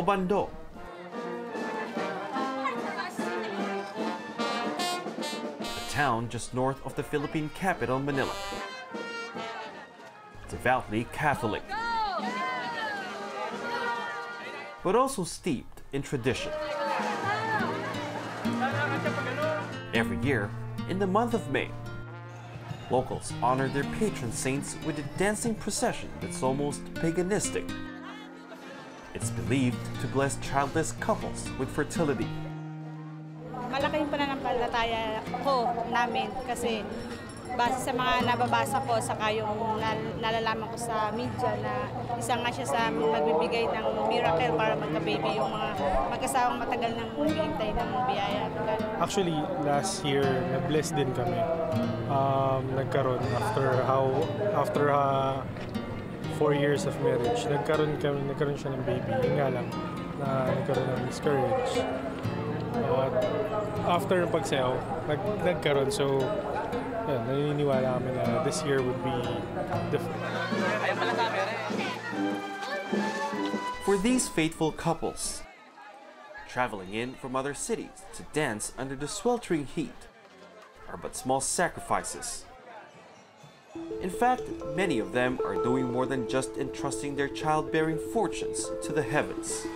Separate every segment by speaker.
Speaker 1: Lo, a town just north of the Philippine capital, Manila. Devoutly Catholic, but also steeped in tradition. Every year, in the month of May, locals honor their patron saints with a dancing procession that's almost paganistic. It's believed to bless childless couples with fertility.
Speaker 2: Malaki yung pananampalataya ko namin kasi base sa mga nababasa ko saka yung nalalaman ko sa media na isa nga siya sa magbibigay ng miracle para magka-baby yung mga mag-asawang matagal nang naghihintay ng biyaya.
Speaker 3: Actually, last year, na-bless din kami. Nagkaroon after 4 years of marriage, nagkaroon siya ng baby. Yun nga lang, na nagkaroon ng miscarriage. After ng pagsayaw, nagkaroon. So, yeah, naniniwala kami na this year would be different.
Speaker 1: For these faithful couples, traveling in from other cities to dance under the sweltering heat are but small sacrifices. In fact, many of them are doing more than just entrusting their childbearing fortunes to the heavens.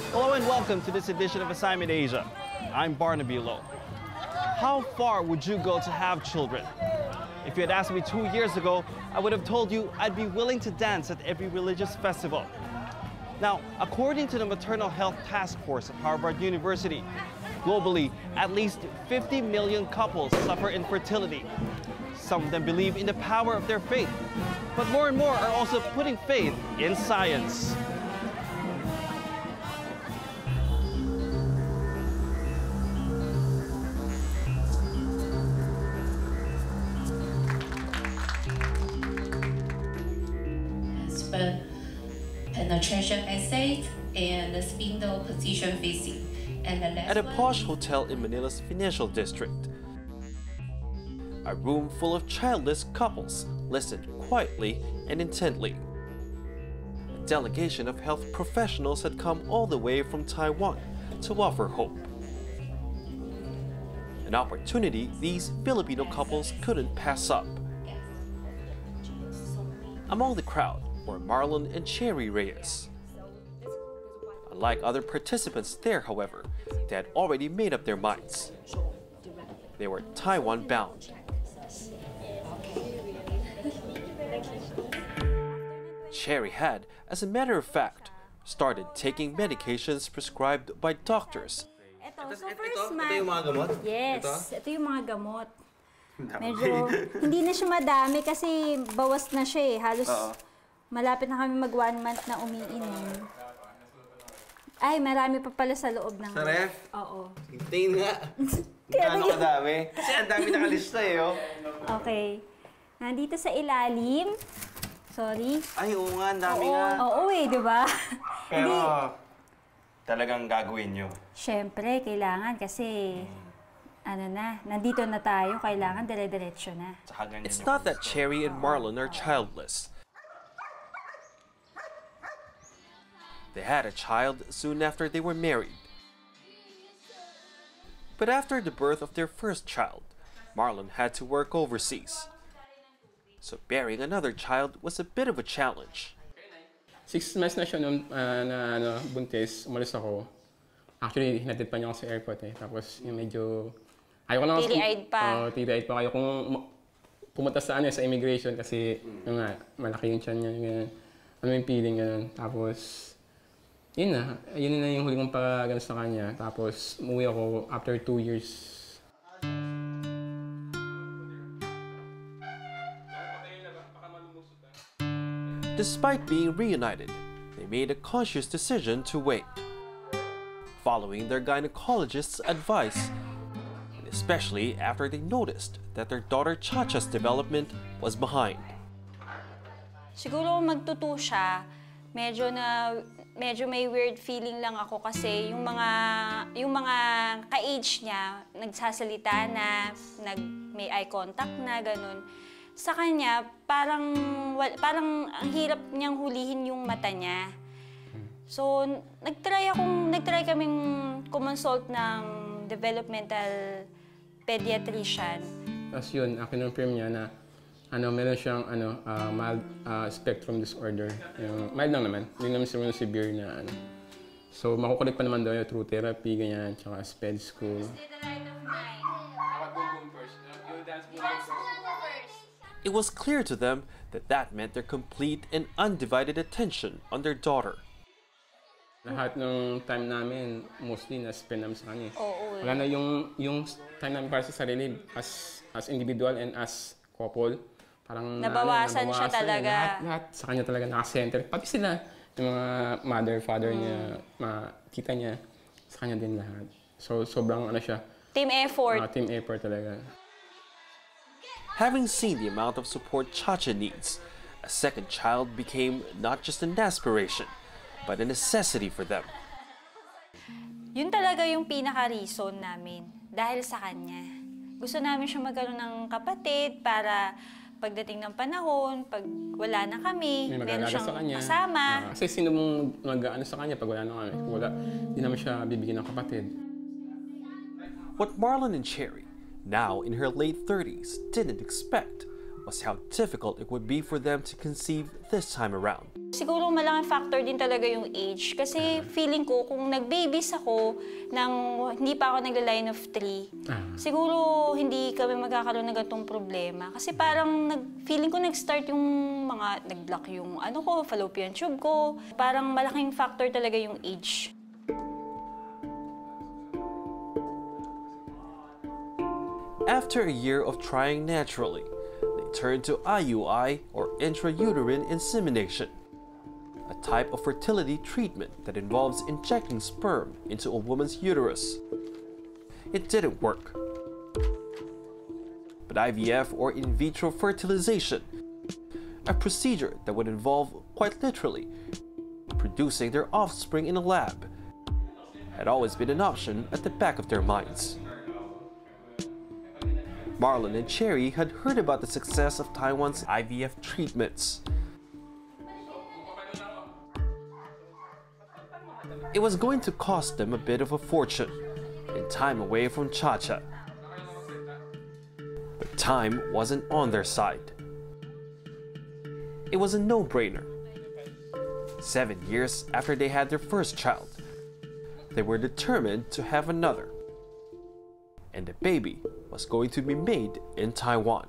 Speaker 4: Hello and welcome to this edition of Assignment Asia. I'm Barnaby Lo. How far would you go to have children? If you had asked me 2 years ago, I would have told you I'd be willing to dance at every religious festival. Now, according to the Maternal Health Task Force at Harvard University, globally, at least 50 million couples suffer infertility. Some of them believe in the power of their faith, but more and more are also putting faith in science.
Speaker 5: Penetration assay and the spindle position facing. And the last
Speaker 1: At a posh hotel in Manila's financial district, a room full of childless couples listened quietly and intently. A delegation of health professionals had come all the way from Taiwan to offer hope. An opportunity these Filipino couples couldn't pass up. Among the crowd were Marlon and Cherry Reyes. Unlike other participants there, however, they had already made up their minds. They were Taiwan-bound. Cherry had, as a matter of fact, started taking medications prescribed by doctors.
Speaker 6: Ito yung mga gamot? Yes, ito yung mga gamot. Medyo, hindi na siya madami kasi bawas na siya eh. Halos malapit na kami mag 1 month na umiinom. Ay, marami pa pala sa loob ng...
Speaker 7: Sa ref?
Speaker 6: Oo.
Speaker 7: Tingin nga. Gano'ng kadami? Kasi ang dami nakalista eh, oh.
Speaker 6: Okay. Nandito sa ilalim. Sorry.
Speaker 7: Ay, oo nga, ang dami nga.
Speaker 6: Oo eh, di ba?
Speaker 7: Pero talagang gagawin nyo.
Speaker 6: Siyempre, kailangan kasi... Ano na, nandito na tayo, kailangan dire-diretso na.
Speaker 1: It's not that Cherry and Marlon are childless. They had a child soon after they were married. But after the birth of their first child, Marlon had to work overseas. So bearing another child was a bit of a challenge.
Speaker 8: 6 months na siya nung buntis, umalis ako. Actually, hinatid pa niya ako sa airport eh. Tapos yung medyo... Ayoko na
Speaker 6: Tiri-eyed pa.
Speaker 8: Tiri-eyed pa. Ayoko pumunta sa immigration kasi yung nga, malaki yung tiyan niya. Ano yung feeling, gano'n. Tapos, yun na yung huli kong pagano sa kanya. Tapos, umuwi ako after 2 years.
Speaker 1: Despite being reunited, they made a conscious decision to wait, following their gynecologist's advice, and especially after they noticed that their daughter Chacha's development was behind.
Speaker 6: Siguro magtuto siya, medyo may weird feeling lang ako kasi yung mga ka-age niya nagsasalita na, may eye contact na ganun. sa kanya, parang ang hirap niyang hulihin yung mata niya. So, nagtry kaming kumonsult ng developmental pediatrician.
Speaker 8: Tapos yun, kinonfirm niya na meron siyang mild spectrum disorder. Yung, mild lang naman, hindi naman siguro severe na So, makukulit pa naman daw yung through therapy, ganyan, tsaka sped school.
Speaker 1: It was clear to them that meant their complete and undivided attention on their daughter.
Speaker 8: Lahat ng time namin, mostly na-spend namin sa kanya.
Speaker 6: Oo.
Speaker 8: Wala na yung time namin para sa sarili as individual and as couple. Parang
Speaker 6: nabawasan siya talaga.
Speaker 8: Lahat sa kanya talaga naka-center. Pati sila, yung mga mother, father niya, mga tita niya, sa kanya din lahat. So, sobrang siya.
Speaker 6: Team effort.
Speaker 8: Team effort talaga.
Speaker 1: Having seen the amount of support Chacha needs, a second child became not just an aspiration, but a necessity for them.
Speaker 6: Yun talaga yung pinaka-reason namin, dahil sa kanya. Gusto namin siya magkaroon ng kapatid para pagdating ng panahon, pag wala na kami, meron siyang kasama.
Speaker 8: Kasi sino mong mag-ano sa kanya pag wala na kami? Kung wala, hindi naman siya bibigyan ng kapatid.
Speaker 1: What Marlon and Cherry, now in her late 30s, didn't expect was how difficult it would be for them to conceive this time around.
Speaker 6: Siguro malaking factor din talaga yung age. Kasi feeling ko, kung nag-babies ako nang hindi pa ako nagla-line of 3, siguro hindi kami magkakaroon ng ganitong problema. Kasi parang feeling ko nag-start yung mga nag-block yung fallopian tube ko. Parang malaking factor talaga yung age.
Speaker 1: After a year of trying naturally, they turned to IUI, or intrauterine insemination, a type of fertility treatment that involves injecting sperm into a woman's uterus. It didn't work. But IVF, or in-vitro fertilization, a procedure that would involve, quite literally, producing their offspring in a lab, had always been an option at the back of their minds. Marlon and Cherry had heard about the success of Taiwan's IVF treatments. It was going to cost them a bit of a fortune and time away from Chacha. But time wasn't on their side. It was a no-brainer. 7 years after they had their first child, they were determined to have another. And the baby was going to be made in Taiwan.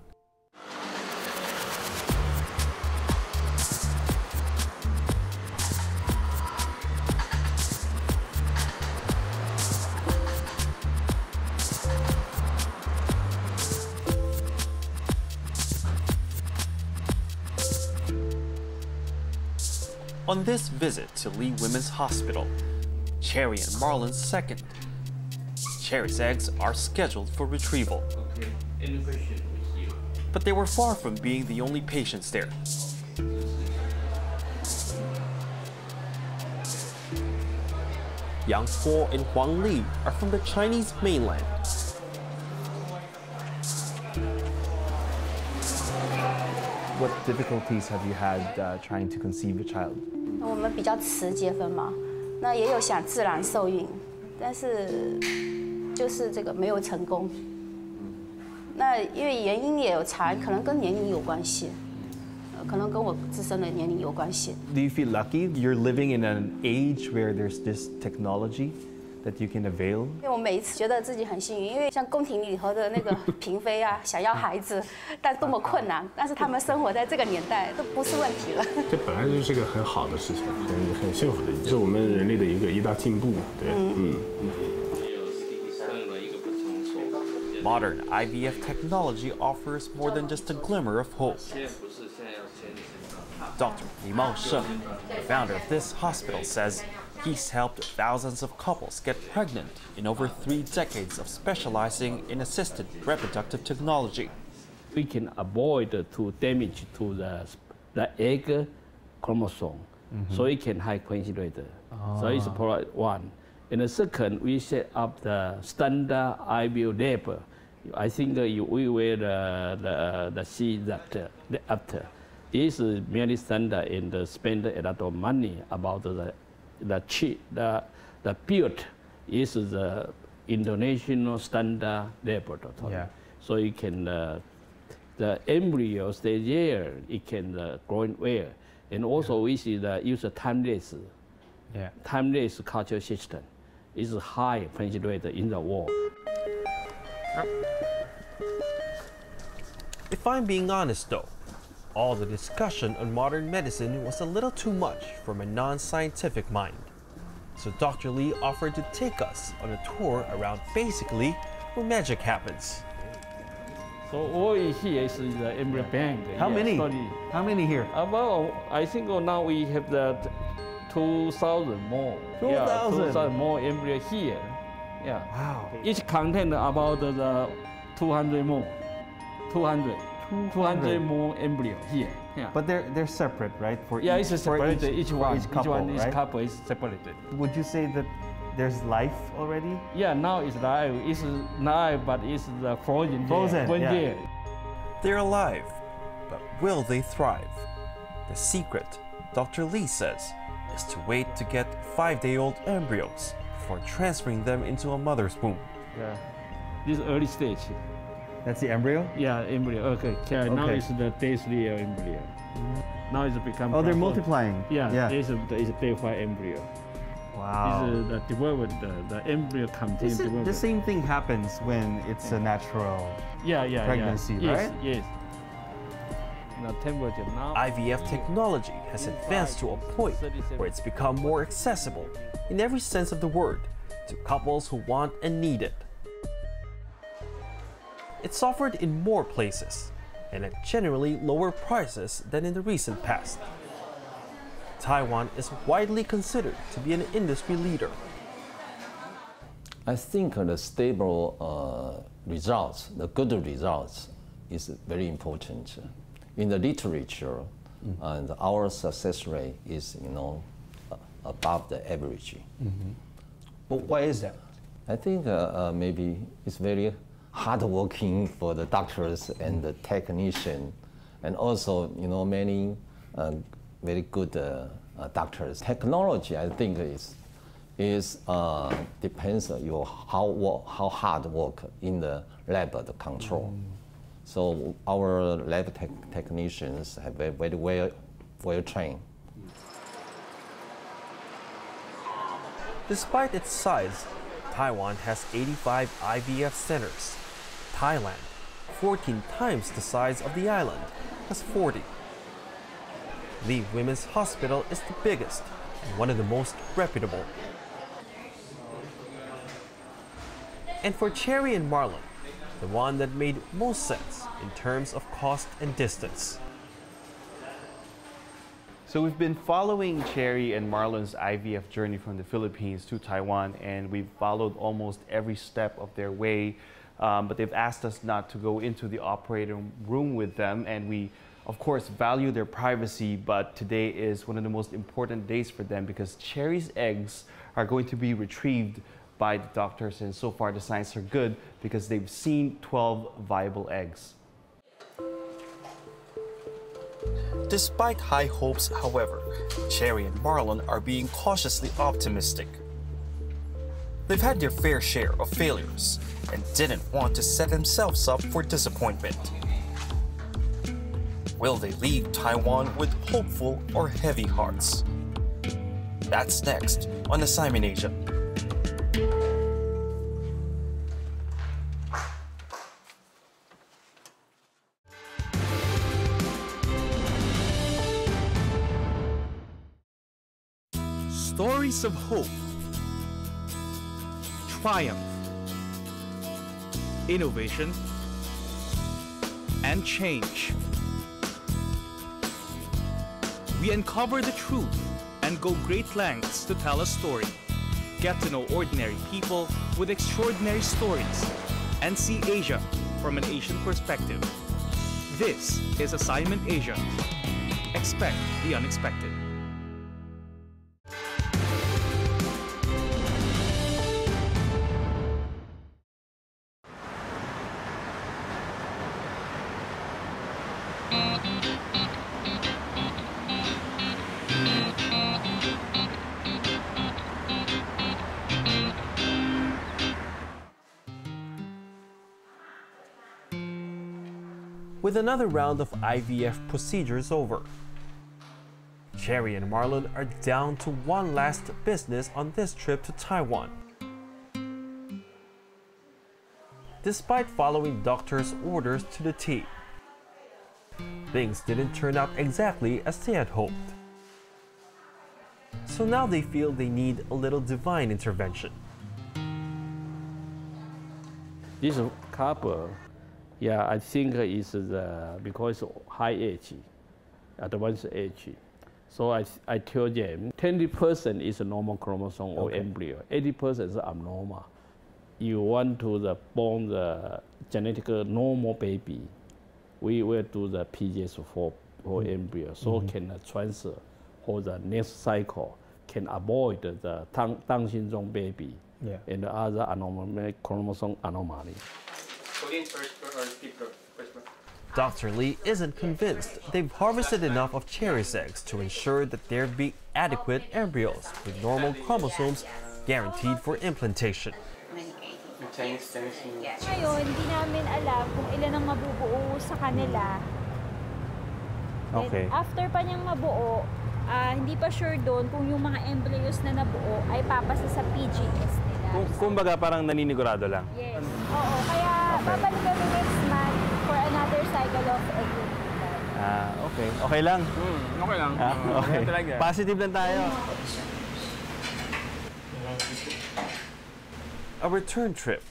Speaker 1: On this visit to Lee Women's Hospital, Cherry and Marlon's second, Cherry's eggs are scheduled for retrieval. But they were far from being the only patients there. Yang Huo and Huang Li are from the Chinese mainland.
Speaker 9: What difficulties have you had trying to conceive a child?
Speaker 10: 我们比较迟结婚嘛，那也有想自然受孕，但是就是这个没有成功。那因为原因也有查，可能跟年龄有关系，可能跟我自身的年龄有关系。
Speaker 9: Do you feel lucky you're living in an age where there's this technology that you can avail?
Speaker 10: 因为我每一次觉得自己很幸运，因为像宫廷里头的那个嫔妃啊，想要孩子，但多么困难，但是他们生活在这个年代都不是问题了。
Speaker 11: 这本来就是个很好的事情，很幸福的，是我们人类的一大进步。对，Modern
Speaker 1: IVF technology offers more than just a glimmer of hope. Dr. Li Mao Sheng, the founder of this hospital, says he's helped thousands of couples get pregnant in over 3 decades of specializing in assisted reproductive technology.
Speaker 12: We can avoid to damage to the egg chromosome, so it can high quench rate. So it's one. And the second, we set up the standard IVF lab I think we will see that after is merely standard and spend a lot of money about the build is the international standard laboratory. Yeah. So you can the embryo stay there, it can grow well, and also we see the use a timeless culture system is high pregnancy rate in the world.
Speaker 1: If I'm being honest though, all the discussion on modern medicine was a little too much for my non-scientific mind. So Dr. Lee offered to take us on a tour around basically where magic happens.
Speaker 12: So all here is the embryo bank.
Speaker 9: How many? How many here?
Speaker 12: About, I think now we have the 2,000 more.
Speaker 9: 2,000?
Speaker 12: Yeah, 2,000 more embryo here. Yeah.
Speaker 9: Wow.
Speaker 12: Each contain about the 200 more. 200 more embryo here. Yeah.
Speaker 9: But they're separate, right? For
Speaker 12: it's separated. Each couple is separated.
Speaker 9: Would you say that there's life already?
Speaker 12: Yeah, now it's live. It's live, but it's the frozen.
Speaker 9: Yeah.
Speaker 1: They're alive, but will they thrive? The secret, Dr. Lee says, is to wait to get 5-day-old embryos before transferring them into a mother's womb.
Speaker 12: Yeah, this early stage.
Speaker 9: That's the embryo?
Speaker 12: Yeah, embryo. Okay. Now it's the day 3 embryo. Now it's become.
Speaker 9: Oh, they're multiplying.
Speaker 12: Yeah. This is day 5 embryo.
Speaker 9: Wow.
Speaker 12: This is the development. The embryo contains development.
Speaker 9: The same thing happens when it's a natural pregnancy, right?
Speaker 12: Yes. The temperature now.
Speaker 1: IVF technology has advanced to a point where it's become more accessible, in every sense of the word, to couples who want and need it. It's offered in more places and at generally lower prices than in the recent past. Taiwan is widely considered to be an industry leader.
Speaker 13: I think the stable results, the good results, is very important. In the literature, and our success rate is, above the average.
Speaker 9: But why is that?
Speaker 13: I think maybe it's very hardworking for the doctors and the technician, and also many very good doctors. Technology, I think, is depends on how hard work in the lab the control. So our lab technicians have very well trained.
Speaker 1: Despite its size, Taiwan has 85 IVF centers. Thailand, 14 times the size of the island, has 40. The Women's Hospital is the biggest and one of the most reputable. And for Cherry and Marlon, the one that made most sense in terms of cost and distance.
Speaker 4: So we've been following Cherry and Marlon's IVF journey from the Philippines to Taiwan, and we've followed almost every step of their way. But they've asked us not to go into the operating room with them, and we, of course, value their privacy, but today is one of the most important days for them because Cherry's eggs are going to be retrieved by the doctors, and so far the signs are good because they've seen 12 viable eggs.
Speaker 1: Despite high hopes, however, Cherry and Marlon are being cautiously optimistic. They've had their fair share of failures and didn't want to set themselves up for disappointment. Will they leave Taiwan with hopeful or heavy hearts? That's next on Assignment Asia. Stories of hope, triumph, innovation, and change. We uncover the truth and go great lengths to tell a story. Get to know ordinary people with extraordinary stories and see Asia from an Asian perspective. This is Assignment Asia. Expect the unexpected. With another round of IVF procedures over, Cherry and Marlon are down to one last business on this trip to Taiwan. Despite following doctor's orders to the T, things didn't turn out exactly as they had hoped. So now they feel they need a little divine intervention.
Speaker 12: This couple, yeah, I think is because high age, advanced age. So I tell them 20% is a normal chromosome or embryo, 80% is abnormal. You want to born the genetic normal baby, we will do the PGS for embryo, so can transfer for the next cycle, can avoid the Down syndrome baby and the other chromosome anomaly.
Speaker 1: Dr. Lee isn't convinced they've harvested enough of Cherry's eggs to ensure that there be adequate embryos with normal chromosomes guaranteed for implantation.
Speaker 6: Ngayon, hindi namin alam kung ilan ang mabubuo sa kanila.
Speaker 1: Okay.
Speaker 6: After pa niyang mabuo, hindi pa sure doon kung yung mga embryos na nabuo ay papasa sa PGS nila.
Speaker 4: Kumbaga parang naninigurado lang.
Speaker 6: Yes. Oo, kaya babalik kami next month for another cycle of egg retrieval.
Speaker 4: Okay. Okay lang?
Speaker 8: Okay lang.
Speaker 4: Okay. Positive lang tayo.
Speaker 1: A return trip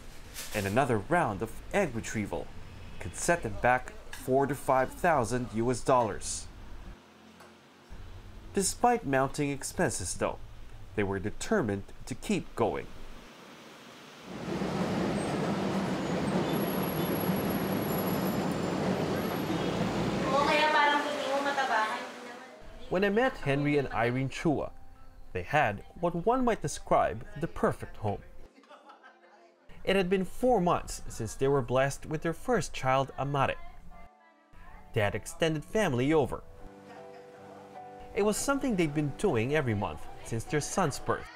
Speaker 1: and another round of egg retrieval could set them back $4,000 to $5,000 US. Despite mounting expenses though, they were determined to keep going. When I met Henry and Irene Chua, they had what one might describe the perfect home. It had been 4 months since they were blessed with their first child, Amare. They had extended family over. It was something they'd been doing every month since their son's birth.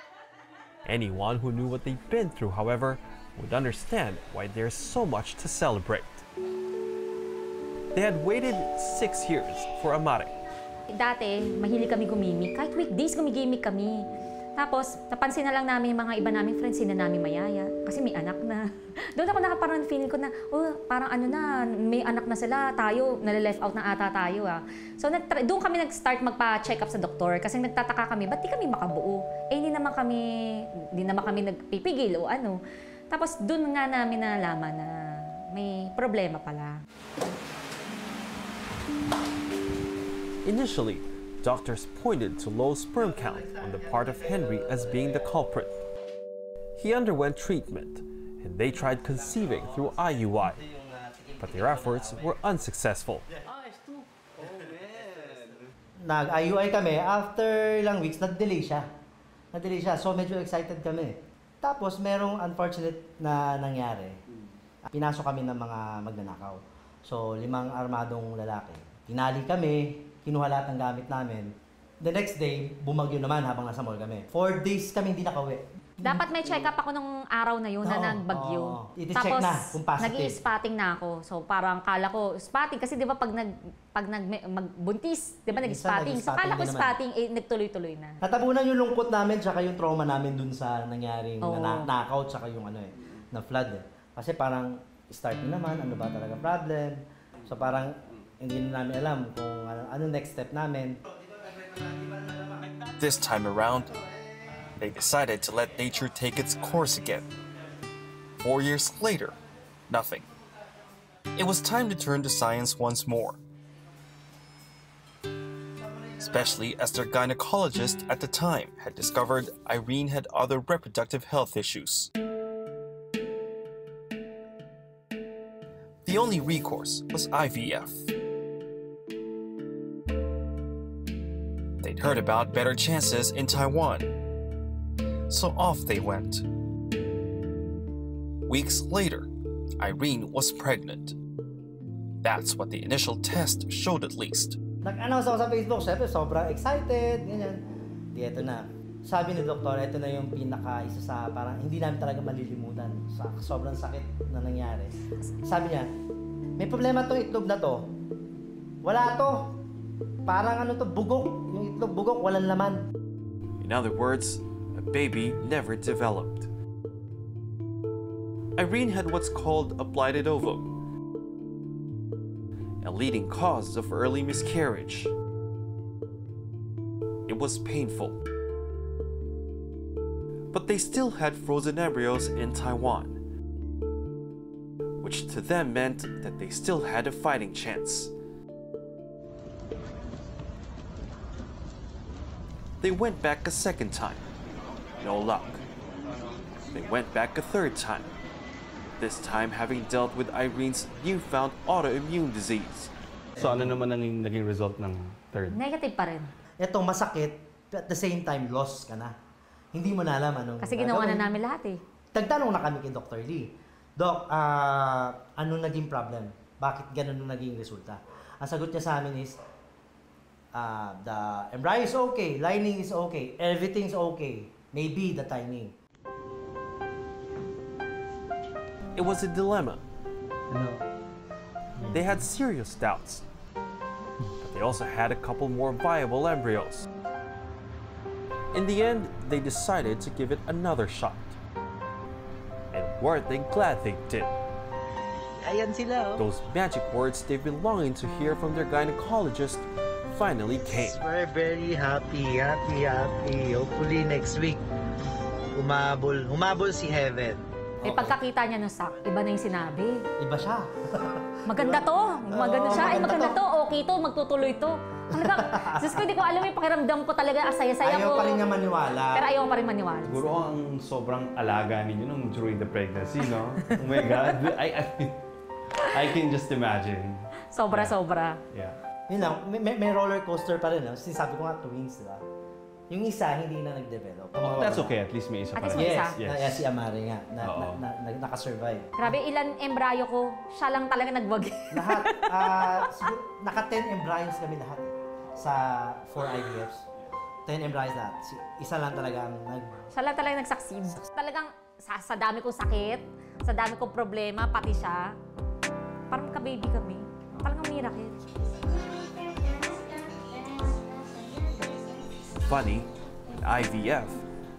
Speaker 1: Anyone who knew what they'd been through, however, would understand why there's so much to celebrate. They had waited 6 years for Amare.
Speaker 14: Dati, mahilig kami gumimik. Kahit weekdays, gumigimik kami. Tapos, napansin na lang namin yung mga iba naming friends, sila namin mayaya. Kasi may anak na. Doon ako nakaparang feeling ko na, parang ano na, may anak na sila, tayo, nalileft out na ata tayo. So, doon kami nag-start magpa-check up sa doktor. Kasi nagtataka kami, ba't di kami makabuo? Hindi naman kami nagpipigil o ano. Tapos, doon nga namin nalaman na may problema pala.
Speaker 1: Initially, doctors pointed to low sperm count on the part of Henry as being the culprit. He underwent treatment, and they tried conceiving through IUI, but their efforts were unsuccessful.
Speaker 15: Nag-IUI kami, after ilang weeks, nag-delay siya. So medyo excited kami. Tapos merong unfortunate na nangyari. Pinasok kami ng mga magnanakaw. So 5 armadong lalaki. Tinali kami, kinuha lahat ng gamit namin. The next day, bumagyo naman habang nasa mall kami. 4 days kami hindi nakauwi.
Speaker 14: Dapat may check-up ako nung araw na yun na nagbagyo.
Speaker 15: I-check na kung positive.
Speaker 14: Nag-i-spotting na ako. So parang kala ko, spotting kasi di ba pag magbuntis, di ba nag-spotting? So kala ko spotting, nagtuloy-tuloy na.
Speaker 15: Natabunan yung lungkot namin tsaka yung trauma namin dun sa nangyaring knockout tsaka yung na flood. Kasi parang start na naman, ano ba talaga problem. So parang hindi na namin alam kung ano next step namin.
Speaker 1: This time around, they decided to let nature take its course again. 4 years later, nothing. It was time to turn to science once more. Especially as their gynecologist at the time had discovered Irene had other reproductive health issues. The only recourse was IVF. They'd heard about better chances in Taiwan, so off they went. Weeks later, Irene was pregnant. That's what the initial test showed at least.
Speaker 15: Nag-announce ako sa Facebook, syempre sobrang excited, ganyan. Di, eto na. Sabi ni doktor, eto na yung isa sa parang hindi namin talaga malilimutan sa sobrang sakit na nangyari. Sabi niya, may problema tong itlog na to. Wala to. Parang ano to, bugok. Yung itlog bugok, walang laman.
Speaker 1: In other words, a baby never developed. Irene had what's called a blighted ovum, a leading cause of early miscarriage. It was painful. But they still had frozen embryos in Taiwan, which to them meant that they still had a fighting chance. They went back a second time. No luck. They went back a third time. This time having dealt with Irene's newfound autoimmune disease.
Speaker 4: So ano naman ang naging result ng third?
Speaker 14: Negative pa rin.
Speaker 15: Ito masakit, but at the same time, lost ka na. Hindi mo na alam anong
Speaker 14: Kasi ginawa na namin lahat eh.
Speaker 15: Tagtanong na kami kay Dr. Lee. Doc, ano naging problem? Bakit ganun naging resulta? Ang sagot niya sa amin is, the embryo is okay, lining is okay, everything's okay. Maybe the timing.
Speaker 1: It was a dilemma. They had serious doubts, but they also had a couple more viable embryos. In the end, they decided to give it another shot. And weren't they glad they did?
Speaker 15: Ayan sila, oh.
Speaker 1: Those magic words they've been longing to hear from their gynecologist finally came.
Speaker 15: We're very happy. Hopefully next week, humabol si Heaven.
Speaker 14: Eh pagkakita niya ng sack, iba na yung sinabi.
Speaker 15: Iba siya.
Speaker 14: Maganda to. Maganda siya. Ay, maganda to. Okay to. Magtutuloy to. Talaga, Diyos ko, hindi ko alam yung pakiramdam ko talaga. Asaya-saya ko.
Speaker 15: Ayaw pa rin niya maniwala.
Speaker 14: Pero ayaw pa rin maniwala.
Speaker 4: Siguro ang sobrang alaga ninyo nung during the pregnancy, no? Oh my God. I can just imagine.
Speaker 14: Sobra-sobra.
Speaker 4: Yeah.
Speaker 15: Yun lang, may roller coaster pa rin. No? Sinasabi ko nga, twins, diba? Yung isa, hindi na nag-develop.
Speaker 4: Oh, that's okay. At least may isa pa rin.
Speaker 15: Yes. Si Amari nga, nakasurvive.
Speaker 14: Grabe, ilan embryo ko. Siya lang talaga nagwagi.
Speaker 15: Lahat. Naka-10 embryos kami lahat. Sa 4 IVFs. 10 embryos lahat. Isa lang talaga ang
Speaker 14: Siya lang talaga nag-succeed. Talagang sa dami kong sakit, sa dami kong problema, pati siya. Parang ka-baby kami. Talagang miracle.
Speaker 1: Funny, IVF,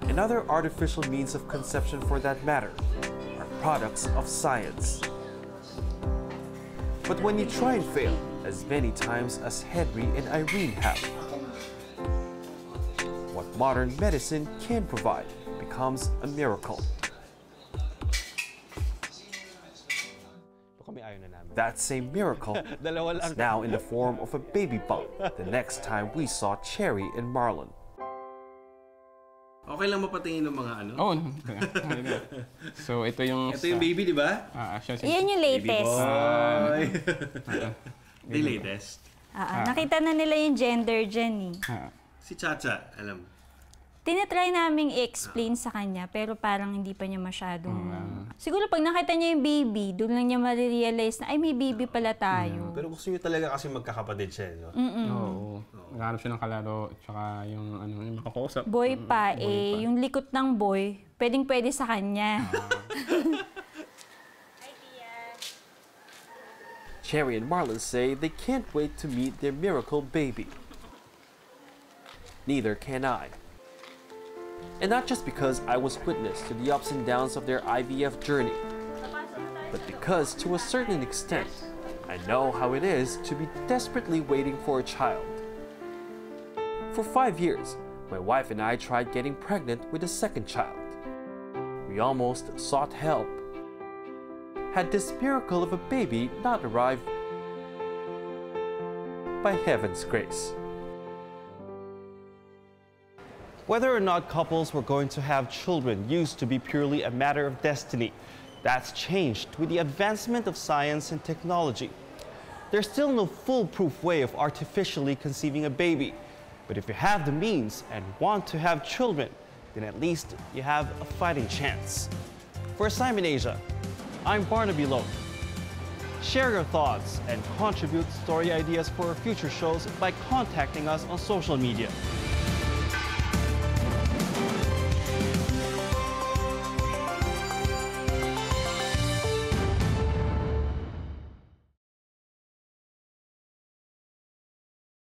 Speaker 1: and other artificial means of conception for that matter, are products of science. But when you try and fail, as many times as Henry and Irene have, what modern medicine can provide becomes a miracle. That same miracle is now in the form of a baby bump the next time we saw Cherry and Marlon.
Speaker 7: Okay lang mapatingin ng mga ano?
Speaker 8: Oo. So, ito yung...
Speaker 7: Ito yung baby, di ba?
Speaker 6: Yan yung latest.
Speaker 7: Ito yung latest.
Speaker 6: Nakita na nila yung gender dyan eh.
Speaker 7: Si Chacha, alam.
Speaker 6: Tinatry naming i-explain sa kanya, pero parang hindi pa niya masyadong... Siguro pag nakita niya yung baby, doon lang niya marirealize na, ay, may baby pala tayo.
Speaker 7: Pero gusto niyo talaga kasi magkakapatid siya, no?
Speaker 8: Oo. Naghanap siya ng kalaro, tsaka yung makakausap.
Speaker 6: Boy pa, yung likot ng boy, pwedeng-pwede sa kanya.
Speaker 1: Cherry and Marlon say they can't wait to meet their miracle baby. Neither can I. And not just because I was witness to the ups and downs of their IVF journey, but because to a certain extent, I know how it is to be desperately waiting for a child. For 5 years, my wife and I tried getting pregnant with a second child. We almost sought help. Had this miracle of a baby not arrived by heaven's grace.
Speaker 4: Whether or not couples were going to have children used to be purely a matter of destiny. That's changed with the advancement of science and technology. There's still no foolproof way of artificially conceiving a baby. But if you have the means and want to have children, then at least you have a fighting chance. For Simon Asia, I'm Barnaby Lo. Share your thoughts and contribute story ideas for future shows by contacting us on social media.